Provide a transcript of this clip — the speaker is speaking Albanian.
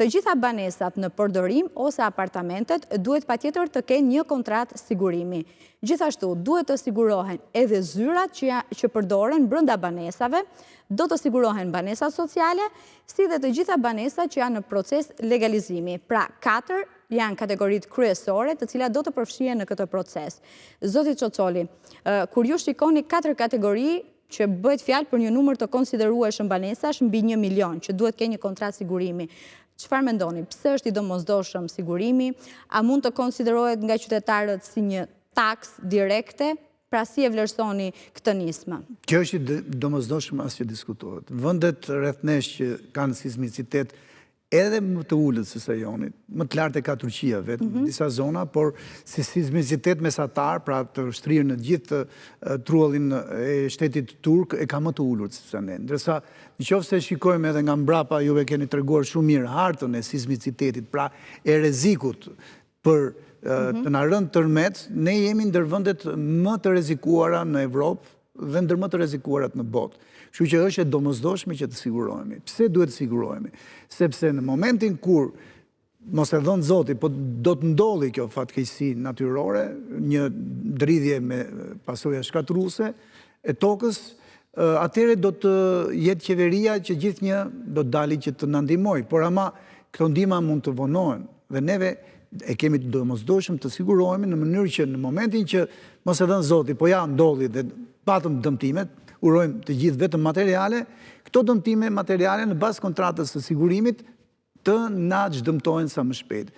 Të gjitha banesat në përdorim ose apartamentet duhet patjetër të kenë një kontratë sigurimi. Gjithashtu, duhet të sigurohen edhe zyrat që përdoren brenda banesave, do të sigurohen banesat sociale, si dhe të gjitha banesat që janë në proces legalizimi. Pra, 4 janë kategoritë kryesore të cilat do të përfshihen në këtë proces. Zoti Çoçoli, kur ju shikoni 4 kategori që bëhet fjalë për një numër të konsiderueshëm banesash mbi 1 milion, që duhet kenë një kontratë sigurimi. Çfarë mendoni? Pse është i domosdoshëm sigurimi? A mund të konsiderohet nga qytetarët si një taksë direkte? Pra si e vlerësoni këtë nismë? Kjo është i domosdoshëm as që diskutohet. Vendet rreth nesh që kanë sismicitet edhe më të ullët se rajonit, më të lartë e ka Turqia vetë, në disa zona, por si sismicitet mesatar, pra të shtrirë në gjithë truallin e shtetit turk, e ka më të ullët se ne. Ndërsa, në qoftë se shikojmë edhe nga mbrapa, juve keni treguar shumë mirë hartën e sismicitetit, pra e rrezikut për të na rënë tërmet, ne jemi ndër vendet më të rrezikuara në Evropë dhe ndër më të rrezikuarat në botë. Kështu që është e domosdoshme që të sigurohemi. Pse duhet të sigurohemi? Sepse në momentin kur, mos e dhënë Zoti, po do të ndolli kjo fatkeqësi natyrore, një dridhje me pasoja shkatruese e tokës, atëherë do të jetë qeveria që gjithnjë do të dali që të na ndihmojë. Por ama këto ndihma mund të vonohen dhe neve e kemi të domosdoshëm të sigurohemi në mënyrë që në momentin që mos e dhënë Zoti, po ja ndolli dhe patëm dëmtimet, urojmë të gjithë vetëm materiale, këto dëmtime materiale në bazë kontratës së sigurimit të na çdëmtojnë sa më shpejt.